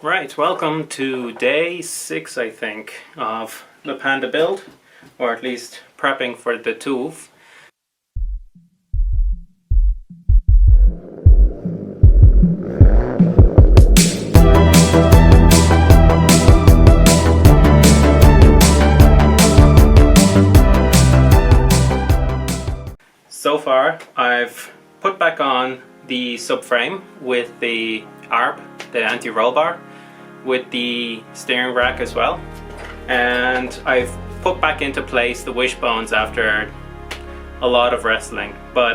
Right, welcome to day 6, I think, of the Panda build, or at least prepping for the TUV. So far, I've put back on the subframe with the ARB, the anti-roll bar, with the steering rack as well, and I've put back into place the wishbones after a lot of wrestling, but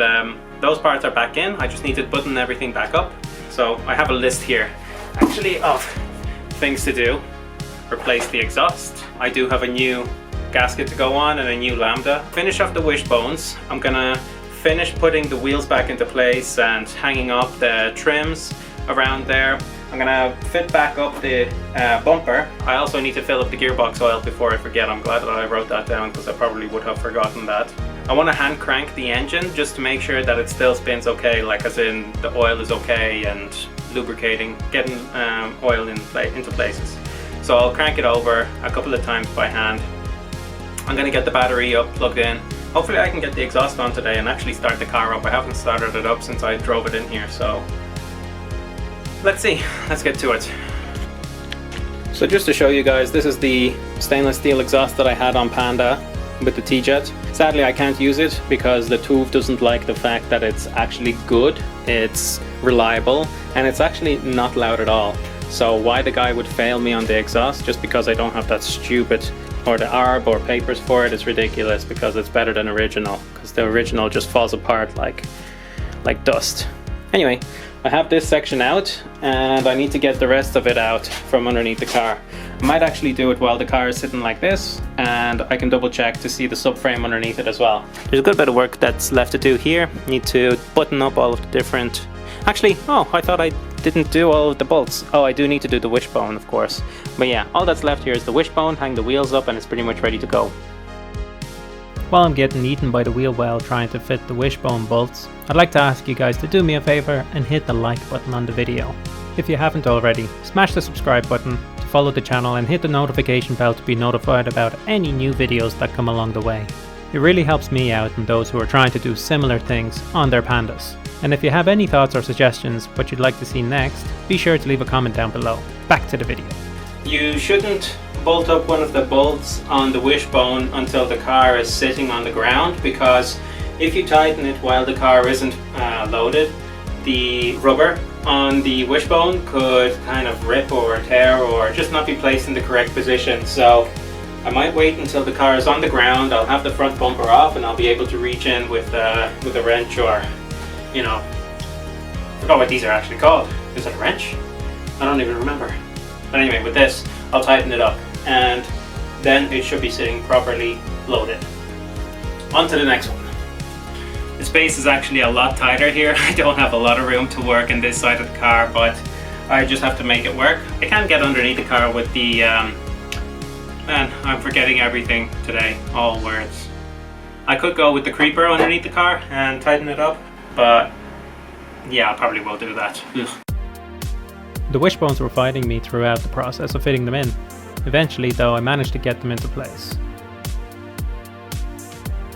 those parts are back in. I just need to button everything back up. So I have a list here actually of things to do. Replace the exhaust. I do have a new gasket to go on and a new lambda. Finish off the wishbones. I'm gonna finish putting the wheels back into place and hanging up the trims around there. I'm gonna fit back up the bumper. I also need to fill up the gearbox oil before I forget. I'm glad that I wrote that down because I probably would have forgotten that. I want to hand crank the engine just to make sure that it still spins okay, like as in the oil is okay and lubricating, getting oil into places. So I'll crank it over a couple of times by hand. I'm gonna get the battery up, plugged in. Hopefully I can get the exhaust on today and actually start the car up. I haven't started it up since I drove it in here, so let's see, let's get to it. So just to show you guys, this is the stainless steel exhaust that I had on Panda with the TJet. Sadly I can't use it because the TUV doesn't like the fact that it's actually good, it's reliable, and it's actually not loud at all. So why the guy would fail me on the exhaust just because I don't have that stupid, or the ARB or papers for it, is ridiculous, because it's better than original, because the original just falls apart like dust. Anyway, I have this section out and I need to get the rest of it out from underneath the car. I might actually do it while the car is sitting like this, and I can double check to see the subframe underneath it as well. There's a good bit of work that's left to do here. Need to button up all of the different... Actually, oh, I thought I didn't do all of the bolts. Oh, I do need to do the wishbone, of course. But yeah, all that's left here is the wishbone, hang the wheels up, and it's pretty much ready to go. While I'm getting eaten by the wheel well trying to fit the wishbone bolts, I'd like to ask you guys to do me a favour and hit the like button on the video. If you haven't already, smash the subscribe button to follow the channel and hit the notification bell to be notified about any new videos that come along the way. It really helps me out and those who are trying to do similar things on their Pandas. And if you have any thoughts or suggestions what you'd like to see next, be sure to leave a comment down below. Back to the video. You shouldn't bolt up one of the bolts on the wishbone until the car is sitting on the ground, because if you tighten it while the car isn't loaded, the rubber on the wishbone could kind of rip or tear or just not be placed in the correct position. So I might wait until the car is on the ground. I'll have the front bumper off and I'll be able to reach in with a wrench, or, you know, I forgot what these are actually called. Is it a wrench? I don't even remember. But anyway, with this, I'll tighten it up and then it should be sitting properly loaded. On to the next one. The space is actually a lot tighter here. I don't have a lot of room to work in this side of the car, but I just have to make it work. I can get underneath the car with the, man, I'm forgetting everything today, all words. I could go with the creeper underneath the car and tighten it up, but yeah, I probably will do that. Ugh. The wishbones were fighting me throughout the process of fitting them in. Eventually though, I managed to get them into place.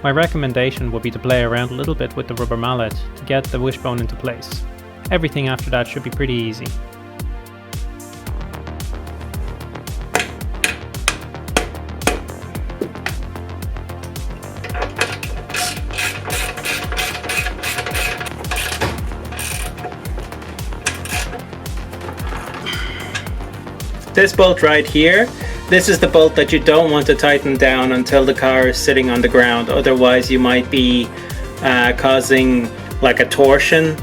My recommendation would be to play around a little bit with the rubber mallet to get the wishbone into place. Everything after that should be pretty easy. This bolt right here, this is the bolt that you don't want to tighten down until the car is sitting on the ground. Otherwise you might be causing like a torsion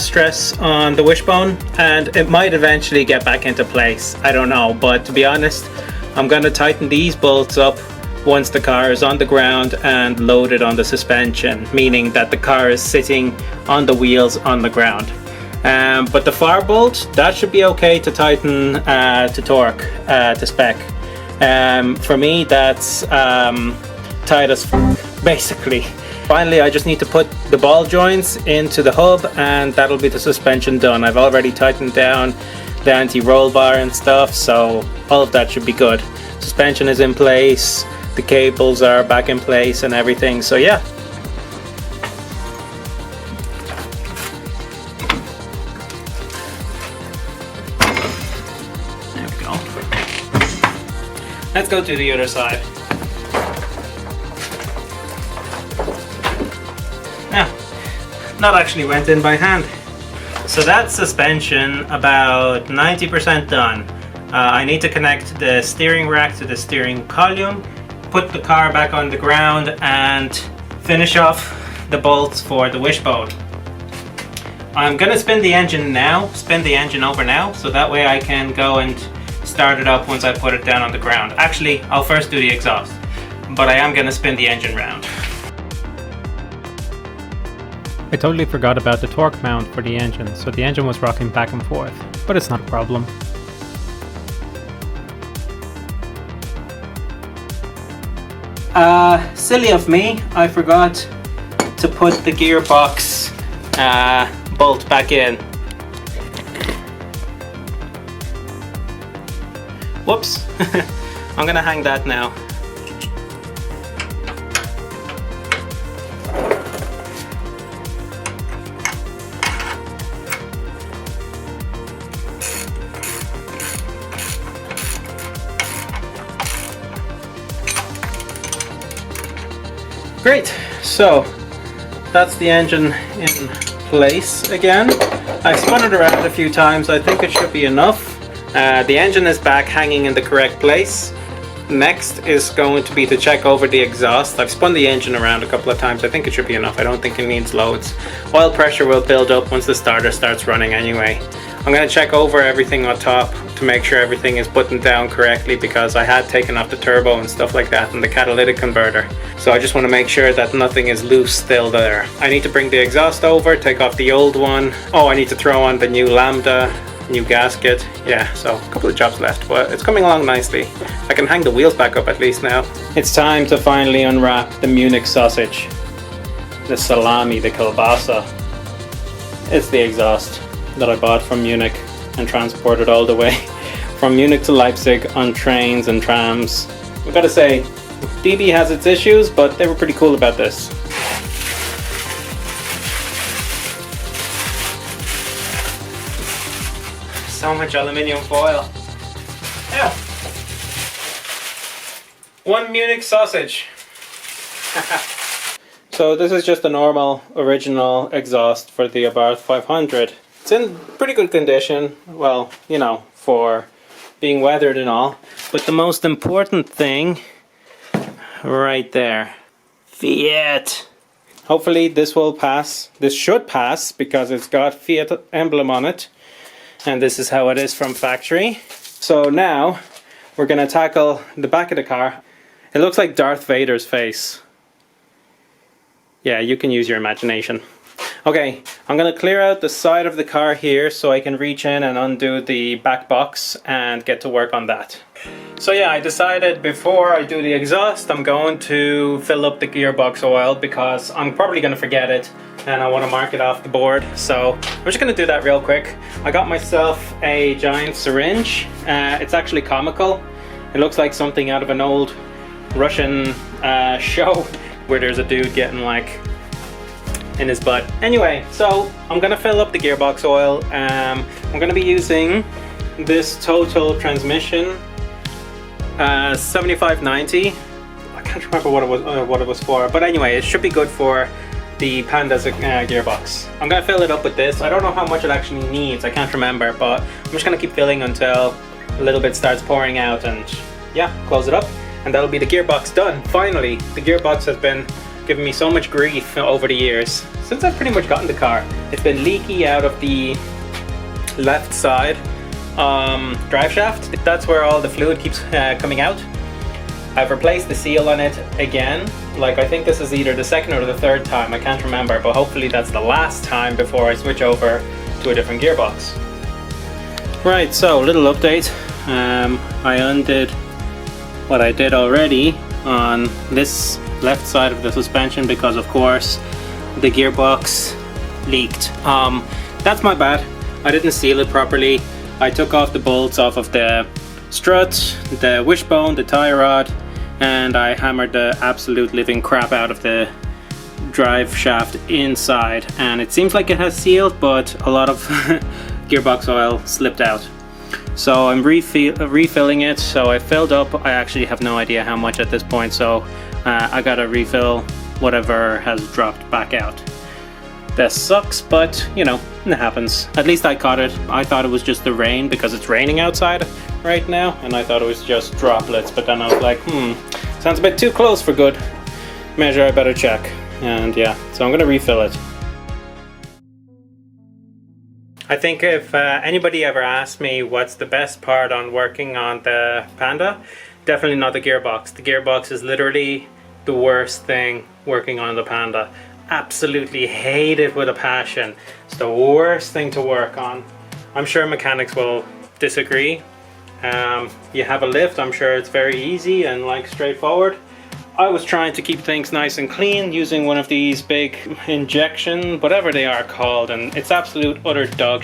stress on the wishbone, and it might eventually get back into place. I don't know, but to be honest, I'm going to tighten these bolts up once the car is on the ground and loaded on the suspension, meaning that the car is sitting on the wheels on the ground. But the far bolt, that should be okay to tighten to torque, to spec. For me, that's tight as basically. Finally, I just need to put the ball joints into the hub and that'll be the suspension done. I've already tightened down the anti-roll bar and stuff, so all of that should be good. Suspension is in place, the cables are back in place and everything, so yeah. There we go. Let's go to the other side. Now, that actually went in by hand. So that's suspension about 90% done. I need to connect the steering rack to the steering column, put the car back on the ground and finish off the bolts for the wishbone. I'm gonna spin the engine over now, so that way I can go and start it up once I put it down on the ground. Actually, I'll first do the exhaust, but I am gonna spin the engine round. I totally forgot about the torque mount for the engine, so the engine was rocking back and forth, but it's not a problem. Silly of me, I forgot to put the gearbox bolt back in. Whoops, I'm gonna hang that now. Great, so that's the engine in place again. I've spun it around a few times, I think it should be enough. The engine is back hanging in the correct place. Next is going to be to check over the exhaust. I've spun the engine around a couple of times, I think it should be enough. I don't think it needs loads. Oil pressure will build up once the starter starts running anyway. I'm going to check over everything on top to make sure everything is buttoned down correctly, because I had taken off the turbo and stuff like that and the catalytic converter. So I just want to make sure that nothing is loose still there. I need to bring the exhaust over, take off the old one. Oh, I need to throw on the new lambda, new gasket. Yeah, so a couple of jobs left, but it's coming along nicely. I can hang the wheels back up at least now. It's time to finally unwrap the Munich sausage. The salami, the kielbasa. It's the exhaust that I bought from Munich and transported all the way from Munich to Leipzig on trains and trams. I've got to say, DB has its issues, but they were pretty cool about this. So much aluminium foil. Yeah. One Munich sausage. So this is just a normal original exhaust for the Abarth 500. It's in pretty good condition, well, you know, for being weathered and all. But the most important thing, right there, Fiat. Hopefully this will pass. This should pass because it's got Fiat emblem on it. And this is how it is from factory. So now we're gonna tackle the back of the car. It looks like Darth Vader's face. Yeah, you can use your imagination. Okay, I'm going to clear out the side of the car here so I can reach in and undo the back box and get to work on that. So yeah, I decided before I do the exhaust I'm going to fill up the gearbox oil because I'm probably going to forget it and I want to mark it off the board. So I'm just going to do that real quick. I got myself a giant syringe. It's actually comical. It looks like something out of an old Russian show where there's a dude getting like in his butt. Anyway, so I'm gonna fill up the gearbox oil. I'm gonna be using this Total Transmission 7590. I can't remember what it was for, but anyway, it should be good for the Panda's gearbox. I'm gonna fill it up with this. I don't know how much it actually needs, I can't remember, but I'm just gonna keep filling until a little bit starts pouring out, and yeah, close it up, and that'll be the gearbox done. Finally, the gearbox has been giving me so much grief over the years since I've pretty much gotten the car. It's been leaky out of the left side drive shaft. That's where all the fluid keeps coming out. I've replaced the seal on it again. Like, I think this is either the second or the third time, I can't remember, but hopefully that's the last time before I switch over to a different gearbox. Right, so little update. I undid what I did already on this left side of the suspension because of course the gearbox leaked. That's my bad. I didn't seal it properly. I took off the bolts off of the strut, the wishbone, the tie rod, and I hammered the absolute living crap out of the drive shaft inside, and it seems like it has sealed, but a lot of gearbox oil slipped out. So I'm refilling it. So I filled up, I actually have no idea how much at this point, so I gotta refill whatever has dropped back out. This sucks, but you know, it happens. At least I caught it. I thought it was just the rain because it's raining outside right now, and I thought it was just droplets, but then I was like, sounds a bit too close for good measure, I better check. And yeah, so I'm gonna refill it. I think if anybody ever asked me what's the best part on working on the Panda, definitely not the gearbox. The gearbox is literally the worst thing working on the Panda. Absolutely hate it with a passion. It's the worst thing to work on. I'm sure mechanics will disagree. You have a lift, I'm sure it's very easy and like straightforward. I was trying to keep things nice and clean using one of these big injection, whatever they are called, and it's absolute utter dog.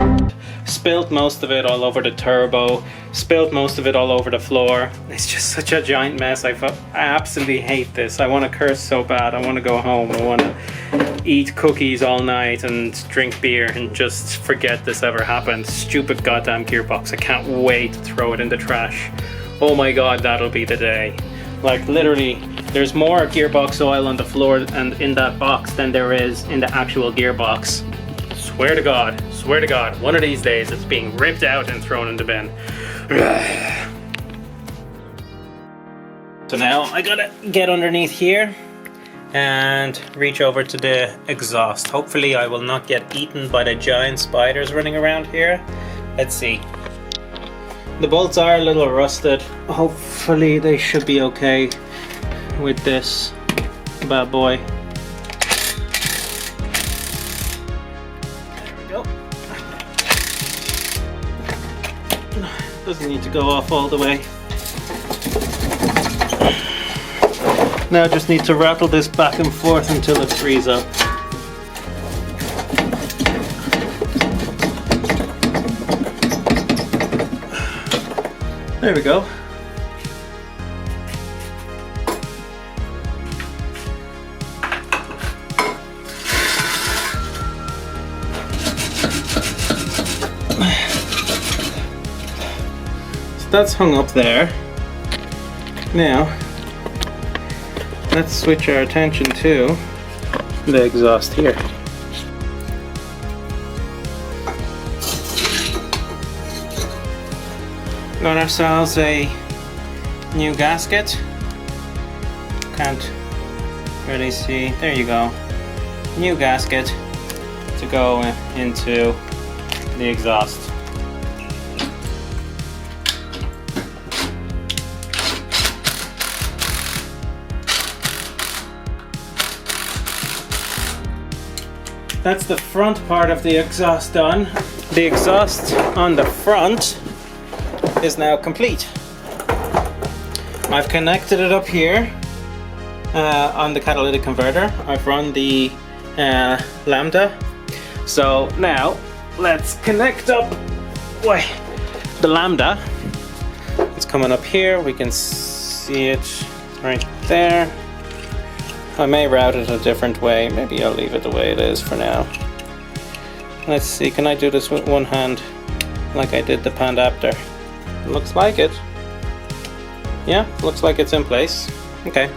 Spilled most of it all over the turbo, spilled most of it all over the floor. It's just such a giant mess. I absolutely hate this. I want to curse so bad. I want to go home. I want to eat cookies all night and drink beer and just forget this ever happened. Stupid goddamn gearbox. I can't wait to throw it in the trash. Oh my god, that'll be the day. Like literally, there's more gearbox oil on the floor and in that box than there is in the actual gearbox. Swear to God, one of these days it's being ripped out and thrown in the bin. So now I gotta get underneath here and reach over to the exhaust. Hopefully I will not get eaten by the giant spiders running around here. Let's see. The bolts are a little rusted. Hopefully they should be okay with this bad boy. There we go. Doesn't need to go off all the way. Now I just need to rattle this back and forth until it frees up. There we go. So that's hung up there. Now, let's switch our attention to the exhaust here. Got ourselves a new gasket. Can't really see. There you go. New gasket to go into the exhaust. That's the front part of the exhaust done. The exhaust on the front is now complete. I've connected it up here on the catalytic converter. I've run the lambda. So now let's connect up the lambda. It's coming up here. We can see it right there. I may route it a different way. Maybe I'll leave it the way it is for now. Let's see, can I do this with one hand like I did the Pandapter? Looks like it. Yeah, looks like it's in place. Okay,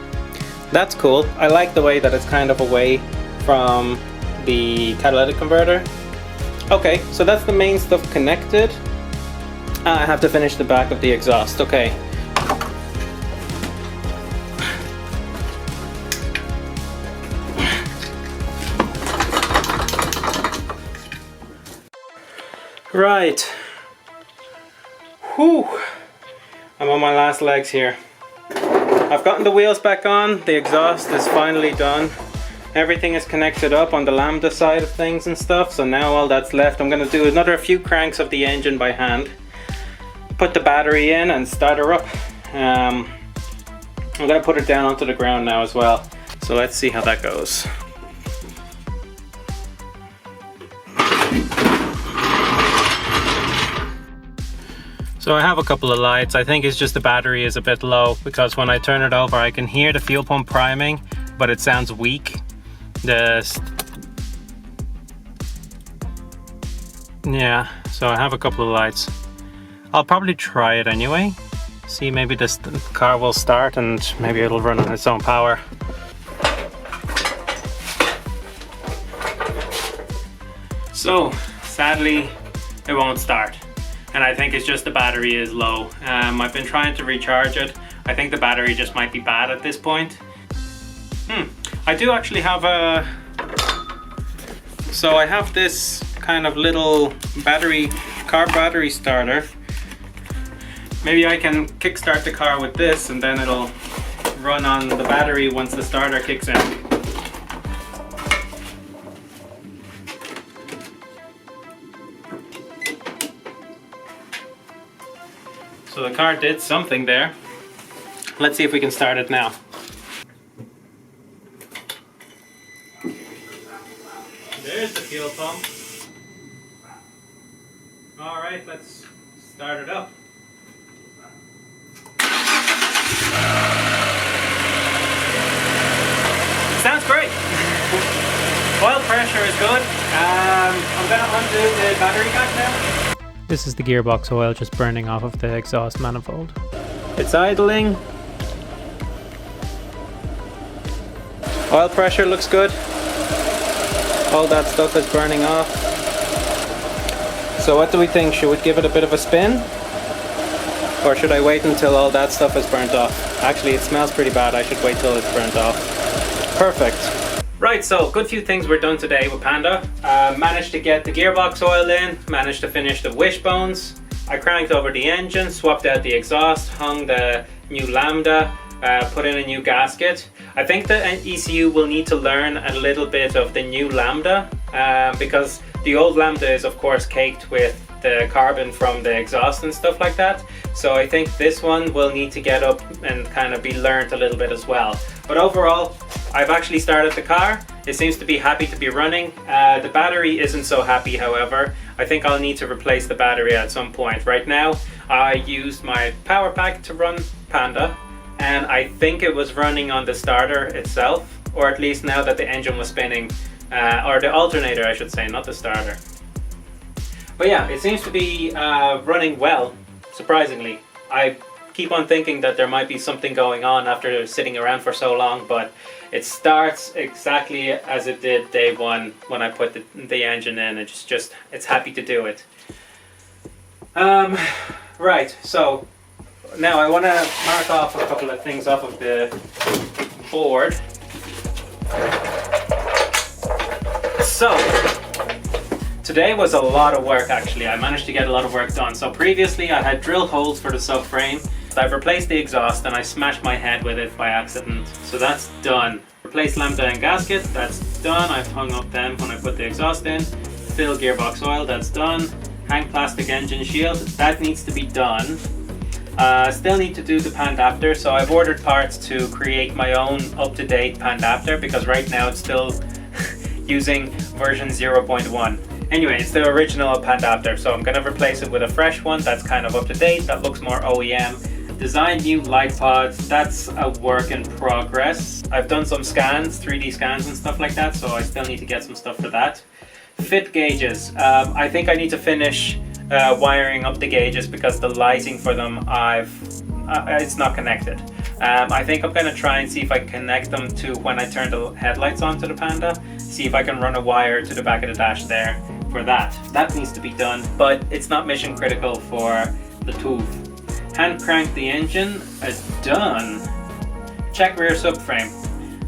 that's cool. I like the way that it's kind of away from the catalytic converter. Okay, so that's the main stuff connected. I have to finish the back of the exhaust. Okay. Right. Whew. I'm on my last legs here. I've gotten the wheels back on. The exhaust is finally done. Everything is connected up on the lambda side of things and stuff. So now all that's left, I'm going to do another few cranks of the engine by hand. Put the battery in and start her up. I'm going to put her down onto the ground now as well. So let's see how that goes. So I have a couple of lights. I think it's just the battery is a bit low, because when I turn it over I can hear the fuel pump priming, but it sounds weak. Yeah, so I have a couple of lights. I'll probably try it anyway. See, maybe this car will start and maybe it'll run on its own power. So sadly it won't start, and I think it's just the battery is low. I've been trying to recharge it. I think the battery just might be bad at this point. I do actually have a... So I have this kind of little car battery starter. Maybe I can kickstart the car with this and then it'll run on the battery once the starter kicks in. So the car did something there. Let's see if we can start it now. There's the fuel pump. Alright, let's start it up. Sounds great! Oil pressure is good. I'm gonna undo the battery pack now. This is the gearbox oil just burning off of the exhaust manifold. It's idling. Oil pressure looks good. All that stuff is burning off. So what do we think? Should we give it a bit of a spin? Or should I wait until all that stuff is burnt off? Actually, it smells pretty bad. I should wait till it's burnt off. Perfect. Right, so good few things were done today with Panda. Managed to get the gearbox oil in, managed to finish the wishbones. I cranked over the engine, swapped out the exhaust, hung the new lambda, put in a new gasket. I think the ECU will need to learn a little bit of the new lambda, because the old lambda is of course caked with the carbon from the exhaust and stuff like that. So I think this one will need to get up and kind of be learned a little bit as well. But overall, I've actually started the car. It seems to be happy to be running. The battery isn't so happy, however. I think I'll need to replace the battery at some point. Right now, I used my power pack to run Panda, and I think it was running on the starter itself, or at least now that the engine was spinning, or the alternator I should say, not the starter. But yeah, it seems to be running well, surprisingly. I keep on thinking that there might be something going on after sitting around for so long, but it starts exactly as it did day one when I put the engine in. It's happy to do it. Right, so now I want to mark off a couple of things off of the board. So today was a lot of work actually. I managed to get a lot of work done. So previously I had drill holes for the subframe. I've replaced the exhaust and I smashed my head with it by accident. So that's done. Replaced lambda and gasket, that's done. I've hung up them when I put the exhaust in. Fill gearbox oil, that's done. Hang plastic engine shield, that needs to be done. Still need to do the Pandapter, so I've ordered parts to create my own up-to-date Pandapter because right now it's still using version 0.1. Anyway, it's the original Pandapter, so I'm going to replace it with a fresh one that's kind of up to date, that looks more OEM. Design new light pods, that's a work in progress. I've done some scans, 3D scans and stuff like that, so I still need to get some stuff for that. Fit gauges, I think I need to finish wiring up the gauges because the lighting for them it's not connected. I think I'm going to try and see if I can connect them to when I turn the headlights onto the Panda, see if I can run a wire to the back of the dash there for that. That needs to be done, but it's not mission critical for the TUV. Hand crank the engine is done. Check rear subframe.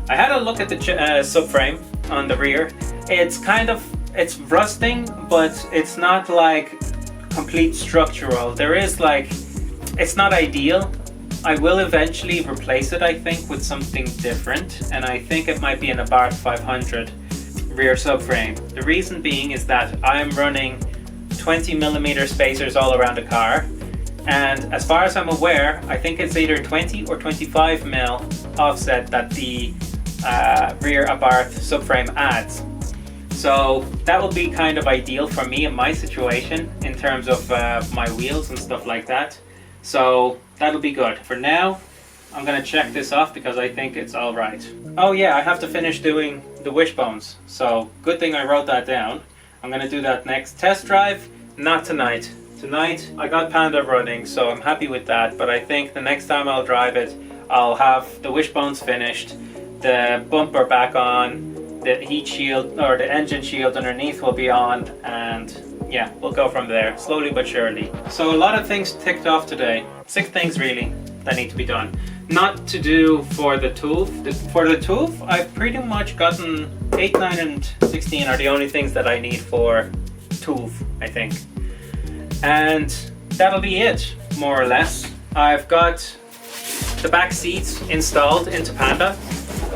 I had a look at the subframe on the rear. It's rusting, but it's not like complete structural. It's not ideal. I will eventually replace it, I think, with something different, and I think it might be an Abarth 500 rear subframe. The reason being is that I'm running 20mm spacers all around the car, and as far as I'm aware, I think it's either 20 or 25mm offset that the rear Abarth subframe adds. So that will be kind of ideal for me in my situation in terms of my wheels and stuff like that. So that'll be good. For now, I'm gonna check this off because I think it's all right. Oh yeah, I have to finish doing the wishbones. So good thing I wrote that down. I'm gonna do that next. Test drive, not tonight. Tonight I got Panda running, so I'm happy with that. But I think the next time I'll drive it, I'll have the wishbones finished, the bumper back on, the heat shield or the engine shield underneath will be on, and yeah, we'll go from there, slowly but surely. So a lot of things ticked off today. 6 things really that need to be done. Not to do for the TUV. For the TUV, I've pretty much gotten 8, 9 and 16 are the only things that I need for TUV, I think. And that'll be it, more or less. I've got the back seats installed into Panda.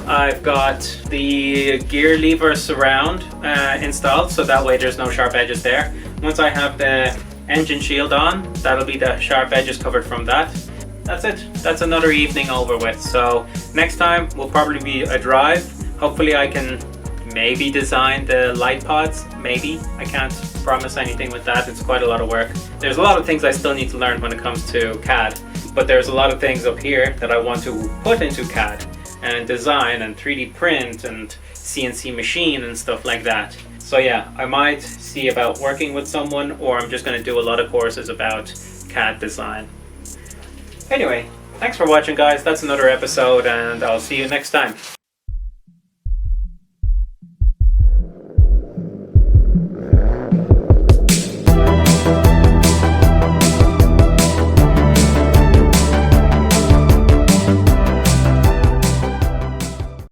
I've got the gear lever surround installed, so that way there's no sharp edges there. Once I have the engine shield on, that'll be the sharp edges covered from that. That's it. That's another evening over with. So next time will probably be a drive. Hopefully I can maybe design the light pods. Maybe. I can't promise anything with that. It's quite a lot of work. There's a lot of things I still need to learn when it comes to CAD. But there's a lot of things up here that I want to put into CAD and design and 3D print and CNC machine and stuff like that. So yeah, I might see about working with someone, or I'm just going to do a lot of courses about CAD design. Anyway, thanks for watching guys. That's another episode, and I'll see you next time.